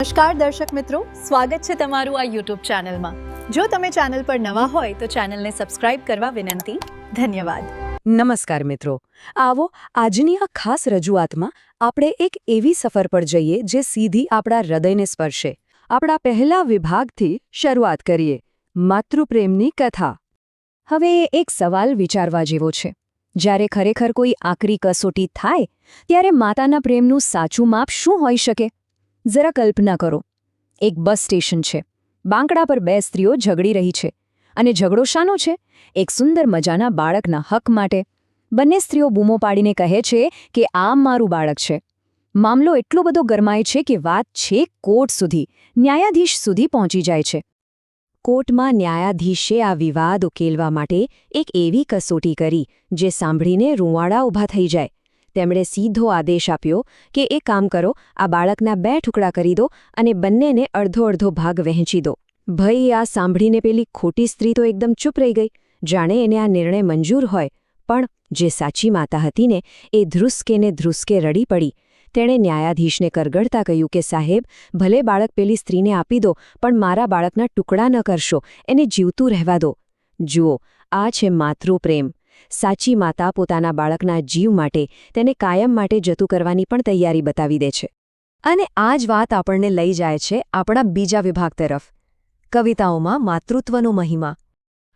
નમસ્કાર દર્શક મિત્રો, સ્વાગત છે તમારું આ YouTube ચેનલમાં। જો તમે ચેનલ પર નવા હોય તો ચેનલને સબસ્ક્રાઇબ કરવા વિનંતી। ધન્યવાદ। નમસ્કાર મિત્રો, આવો આજની આ ખાસ રજૂઆતમાં આપણે એક એવી સફર પર જઈએ જે સીધી આપણા હૃદયને સ્પર્શે। આપણા પહેલા વિભાગથી શરૂઆત કરીએ, માતૃપ્રેમની કથા। હવે એક સવાલ વિચારવા જેવો છે। જ્યારે ખરેખર કોઈ આકરી કસોટી થાય ત્યારે માતાના પ્રેમનું સાચું માપ શું હોઈ શકે? જરા કલ્પના કરો, એક બસ સ્ટેશન છે, બાંકડા પર બે સ્ત્રીઓ ઝઘડી રહી છે, અને ઝઘડો શાનો છે? એક સુંદર મજાના બાળકના હક માટે। બંને સ્ત્રીઓ બૂમો પાડીને કહે છે કે આ મારું બાળક છે। મામલો એટલો બધો ગરમાય છે કે વાત છેક કોર્ટ સુધી, ન્યાયાધીશ સુધી પહોંચી જાય છે। કોર્ટમાં ન્યાયાધીશે આ વિવાદ ઉકેલવા માટે એક એવી કસોટી કરી જે સાંભળીને રૂંવાડા ઊભા થઈ જાય। તેમણે સીધો આદેશ આપ્યો કે એ કામ કરો, આ બાળકના 2 ટુકડા કરી દો અને બંનેને અડધો અડધો ભાગ વહેંચી દો। ભાઈ, આ સાંભળીને પેલી ખોટી સ્ત્રી તો એકદમ ચૂપ રહી ગઈ, જાણે એને આ નિર્ણય મંજૂર હોય। પણ જે સાચી માતા હતી ને, એ ધ્રુસકે રડી પડી। તેણે ન્યાયાધીશને કરગડતા કહ્યું કે સાહેબ, ભલે બાળક પેલી સ્ત્રીને આપી દો, પણ મારા બાળકના ટુકડા ન કરશો, એને જીવતું રહેવા દો। જુઓ, આ છે માતૃપ્રેમ। સાચી માતા પોતાના બાળકના જીવ માટે, તેને કાયમ માટે જતું કરવાની પણ તૈયારી બતાવી દે છે। અને આ જ વાત આપણને લઈ જાય છે આપણા બીજા વિભાગ તરફ, કવિતાઓમાં માતૃત્વનો મહિમા।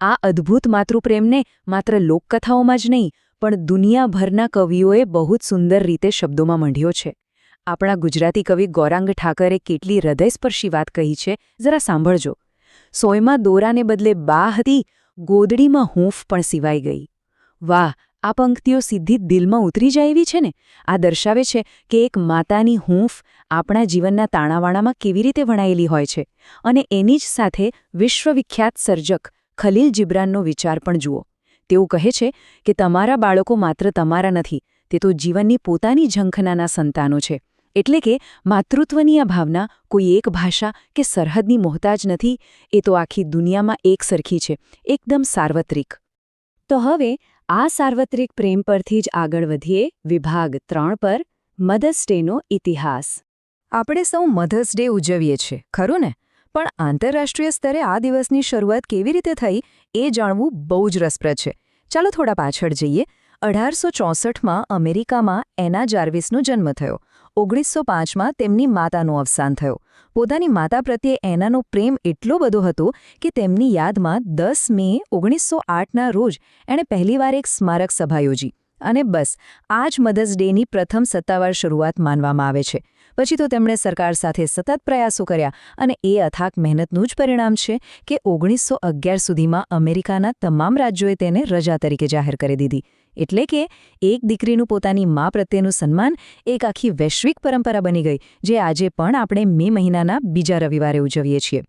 આ અદ્ભુત માતૃપ્રેમને માત્ર લોકકથાઓમાં જ નહીં, પણ દુનિયાભરના કવિઓએ બહુ જ સુંદર રીતે શબ્દોમાં મંઢ્યો છે। આપણા ગુજરાતી કવિ ગૌરાંગ ઠાકરે કેટલી હૃદયસ્પર્શી વાત કહી છે, જરા સાંભળજો। સોયમાં દોરાને બદલે બા હતી, ગોદડીમાં હૂંફ પણ સિવાઈ ગઈ। વાહ, આ પંક્તિઓ સીધી દિલમાં ઉતરી જાય એવી છે ને। આ દર્શાવે છે કે એક માતાની હૂંફ આપણા જીવનના તાણાવાણામાં કેવી રીતે વણાયેલી હોય છે। અને એની જ સાથે વિશ્વવિખ્યાત સર્જક ખલીલ જિબ્રાનનો વિચાર પણ જુઓ। તેઓ કહે છે કે તમારા બાળકો માત્ર તમારા નથી, તે તો જીવનની પોતાની ઝંખનાના સંતાનો છે। એટલે કે માતૃત્વની આ ભાવના કોઈ એક ભાષા કે સરહદની મોહતાજ નથી, એ તો આખી દુનિયામાં એક સરખી છે, એકદમ સાર્વત્રિક। તો હવે આ સાર્વત્રિક પ્રેમ પરથી જ આગળ વધીએ વિભાગ 3 પર, મધર્સ ડેનો ઇતિહાસ। આપણે સૌ મધર્સ ડે ઉજવીએ છીએ, ખરું ને? પણ આંતરરાષ્ટ્રીય સ્તરે આ દિવસની શરૂઆત કેવી રીતે થઈ એ જાણવું બહુ જ રસપ્રદ છે। ચાલો થોડા પાછળ જઈએ। 1864માં અમેરિકામાં એના જાર્વિસનો જન્મ થયો। 1905માં તેમની માતાનું અવસાન થયું। પોતાની માતા પ્રત્યે એનાનો પ્રેમ એટલો બધો હતો કે તેમની યાદમાં 10 મે 1908ના રોજ એણે પહેલીવાર એક સ્મારક સભા યોજી। અને બસ આ જ મધર્સ ડેની પ્રથમ સત્તાવાર શરૂઆત માનવામાં આવે છે। પછી તો તેમણે સરકાર સાથે સતત પ્રયાસો કર્યા, અને એ અથાક મહેનતનું જ પરિણામ છે કે 1911 સુધીમાં અમેરિકાના તમામ રાજ્યોએ તેને રજા તરીકે જાહેર કરી દીધી। એટલે કે એક દીકરીનું પોતાની મા પ્રત્યેનું સન્માન એક આખી વૈશ્વિક પરંપરા બની ગઈ, જે આજે પણ આપણે મે મહિનાના બીજા રવિવારે ઉજવીએ છીએ।